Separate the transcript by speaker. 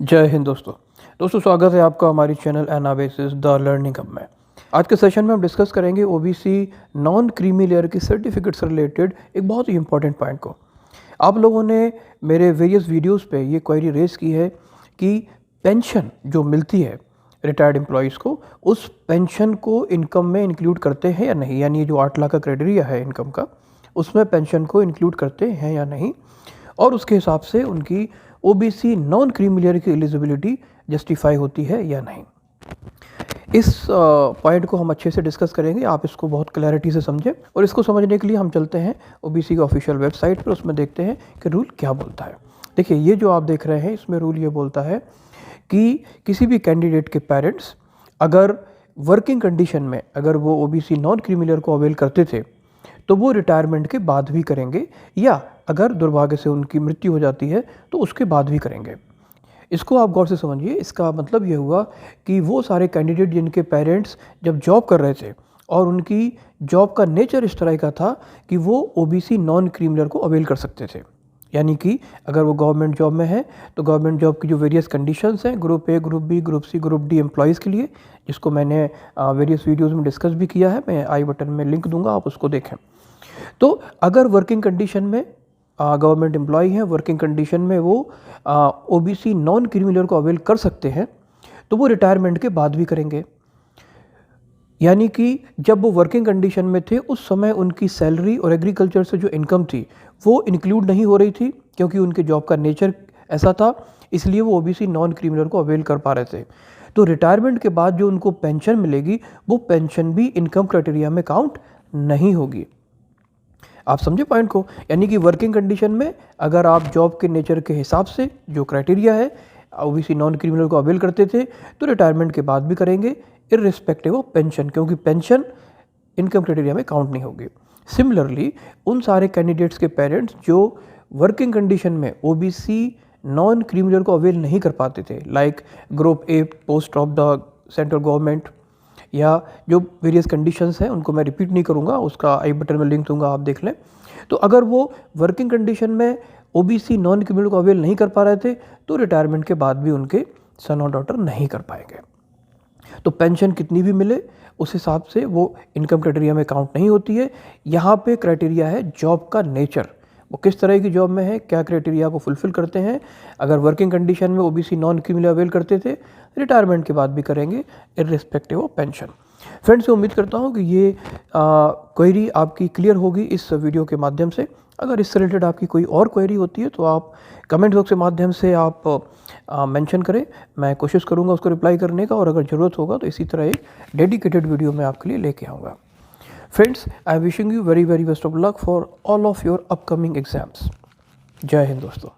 Speaker 1: जय हिंद दोस्तों स्वागत है आपका हमारी channel analysis the learning hub में। आज के सेशन में हम डिस्कस करेंगे ओबीसी नॉन क्रीमी लेयर की सर्टिफिकेट से रिलेटेड एक बहुत ही इंपॉर्टेंट पॉइंट को। आप लोगों ने मेरे वेरियस वीडियोस पे ये क्वेरी रेज की है कि पेंशन जो मिलती है रिटायर्ड एम्प्लॉयज़ को, उस पेंशन को इनकम में इंक्लूड करते हैं या नहीं, यानी जो 8 लाख का क्राइटेरिया है इनकम का, उसमें पेंशन को इंक्लूड करते हैं या नहीं, और उसके हिसाब से उनकी ओबीसी नॉन क्रीमी लेयर की एलिजिबिलिटी जस्टिफाई होती है या नहीं। इस पॉइंट को हम अच्छे से डिस्कस करेंगे, आप इसको बहुत क्लैरिटी से समझें। और इसको समझने के लिए हम चलते हैं ओबीसी की ऑफिशियल वेबसाइट पर, उसमें देखते हैं कि रूल क्या बोलता है। देखिए, ये जो आप देख रहे हैं इसमें रूल ये बोलता है कि किसी भी कैंडिडेट के पेरेंट्स अगर वर्किंग कंडीशन में अगर वो ओबीसी नॉन क्रीमी लेयर को अवेल करते थे तो वो रिटायरमेंट के बाद भी करेंगे, या अगर दुर्भाग्य से उनकी मृत्यु हो जाती है तो उसके बाद भी करेंगे। इसको आप गौर से समझिए। इसका मतलब ये हुआ कि वो सारे कैंडिडेट जिनके पेरेंट्स जब जॉब कर रहे थे और उनकी जॉब का नेचर इस तरह का था कि वो ओबीसी नॉन क्रीमी लेयर को अवेल कर सकते थे, यानी कि अगर वो गवर्नमेंट जॉब में है तो गवर्नमेंट जॉब की जो वेरियस कंडीशंस हैं group A, group B, group C, group D employees के लिए, जिसको मैंने वेरियस वीडियोज़ में डिस्कस भी किया है, मैं आई बटन में लिंक दूंगा, आप उसको देखें। तो अगर वर्किंग कंडीशन में गवर्नमेंट एम्प्लॉय हैं, वर्किंग कंडीशन में वो ओबीसी नॉन क्रीमी लेयर को अवेल कर सकते हैं, तो वो रिटायरमेंट के बाद भी करेंगे। यानी कि जब वो वर्किंग कंडीशन में थे उस समय उनकी सैलरी और एग्रीकल्चर से जो इनकम थी वो इंक्लूड नहीं हो रही थी, क्योंकि उनके जॉब का नेचर ऐसा था, इसलिए वो ओबीसी नॉन क्रीमी लेयर को अवेल कर पा रहे थे। तो रिटायरमेंट के बाद जो उनको पेंशन मिलेगी वो पेंशन भी इनकम क्राइटेरिया में काउंट नहीं होगी। आप समझे पॉइंट को? यानी कि वर्किंग कंडीशन में अगर आप जॉब के नेचर के हिसाब से जो क्राइटेरिया है ओबीसी नॉन क्रीमी लेयर को अवेल करते थे तो रिटायरमेंट के बाद भी करेंगे इर्रिस्पेक्टिव ऑफ पेंशन, क्योंकि पेंशन इनकम क्राइटेरिया में काउंट नहीं होगी। सिमिलरली उन सारे कैंडिडेट्स के पेरेंट्स जो वर्किंग कंडीशन में ओबीसी नॉन क्रीमी लेयर को अवेल नहीं कर पाते थे, like group A post of the central government, या जो वेरियस कंडीशंस हैं उनको मैं रिपीट नहीं करूँगा, उसका आई बटन में लिंक दूंगा, आप देख लें। तो अगर वो वर्किंग कंडीशन में ओबीसी नॉन क्रीमी लेयर को अवेल नहीं कर पा रहे थे तो रिटायरमेंट के बाद भी उनके सन और डॉटर नहीं कर पाएंगे। तो पेंशन कितनी भी मिले उस हिसाब से वो इनकम क्राइटेरिया में काउंट नहीं होती है। यहाँ पे क्राइटेरिया है जॉब का नेचर, वो किस तरह की जॉब में है, क्या क्राइटेरिया को फुलफिल करते हैं। अगर वर्किंग कंडीशन में OBC non creamy layer avail करते थे, रिटायरमेंट के बाद भी करेंगे इर्रिस्पेक्टिव ऑफ पेंशन। फ्रेंड्स, मैं उम्मीद करता हूँ कि ये क्वेरी आपकी क्लियर होगी इस वीडियो के माध्यम से। अगर इससे रिलेटेड आपकी कोई और क्वेरी होती है तो आप कमेंट बॉक्स के माध्यम से आप मेंशन करें, मैं कोशिश करूँगा उसको रिप्लाई करने का, और अगर ज़रूरत होगा तो इसी तरह एक डेडिकेटेड वीडियो मैं आपके लिए लेके आऊँगा। Friends, I am wishing you very best of luck for all of your upcoming exams. जय हिंद दोस्तों।